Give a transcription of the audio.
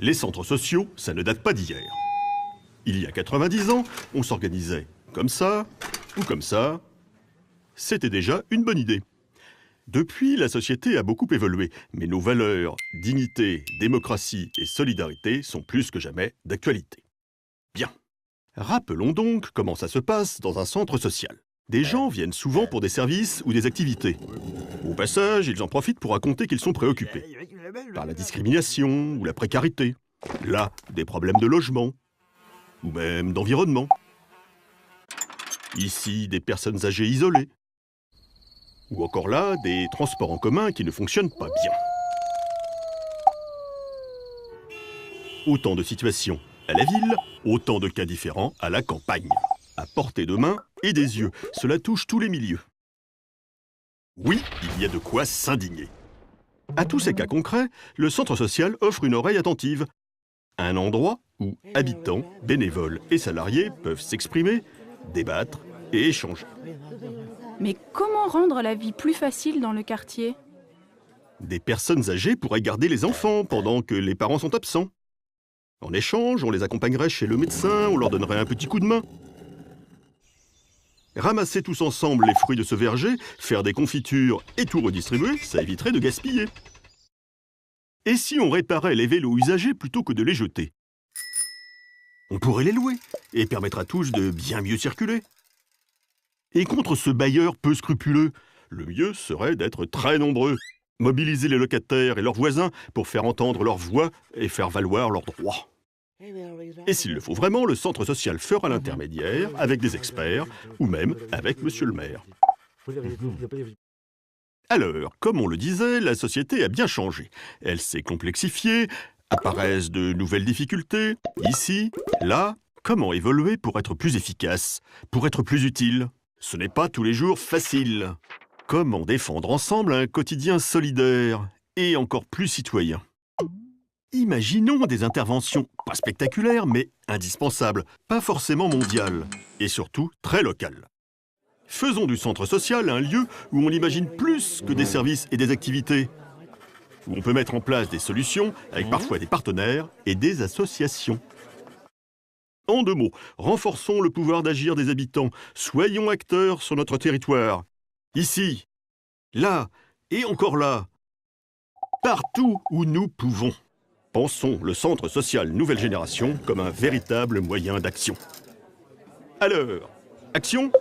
Les centres sociaux, ça ne date pas d'hier. Il y a 90 ans, on s'organisait comme ça ou comme ça. C'était déjà une bonne idée. Depuis, la société a beaucoup évolué, mais nos valeurs, dignité, démocratie et solidarité sont plus que jamais d'actualité. Bien. Rappelons donc comment ça se passe dans un centre social. Des gens viennent souvent pour des services ou des activités. Au passage, ils en profitent pour raconter qu'ils sont préoccupés par la discrimination ou la précarité. Là, des problèmes de logement ou même d'environnement. Ici, des personnes âgées isolées. Ou encore là, des transports en commun qui ne fonctionnent pas bien. Autant de situations à la ville, autant de cas différents à la campagne. À portée de main et des yeux, cela touche tous les milieux. Oui, il y a de quoi s'indigner. À tous ces cas concrets, le centre social offre une oreille attentive. Un endroit où habitants, bénévoles et salariés peuvent s'exprimer, débattre et échanger. Mais comment rendre la vie plus facile dans le quartier? Des personnes âgées pourraient garder les enfants pendant que les parents sont absents. En échange, on les accompagnerait chez le médecin, on leur donnerait un petit coup de main. Ramasser tous ensemble les fruits de ce verger, faire des confitures et tout redistribuer, ça éviterait de gaspiller. Et si on réparait les vélos usagés plutôt que de les jeter? On pourrait les louer et permettre à tous de bien mieux circuler. Et contre ce bailleur peu scrupuleux, le mieux serait d'être très nombreux. Mobiliser les locataires et leurs voisins pour faire entendre leur voix et faire valoir leurs droits. Et s'il le faut vraiment, le centre social fera l'intermédiaire avec des experts ou même avec monsieur le maire. Alors, comme on le disait, la société a bien changé. Elle s'est complexifiée, apparaissent de nouvelles difficultés, ici, là. Comment évoluer pour être plus efficace, pour être plus utile? Ce n'est pas tous les jours facile. Comment défendre ensemble un quotidien solidaire et encore plus citoyen? Imaginons des interventions pas spectaculaires, mais indispensables, pas forcément mondiales, et surtout très locales. Faisons du centre social un lieu où on imagine plus que des services et des activités, où on peut mettre en place des solutions avec parfois des partenaires et des associations. En 2 mots, renforçons le pouvoir d'agir des habitants, soyons acteurs sur notre territoire. Ici, là et encore là, partout où nous pouvons. Pensons le centre social Nouvelle Génération comme un véritable moyen d'action. Alors, action ?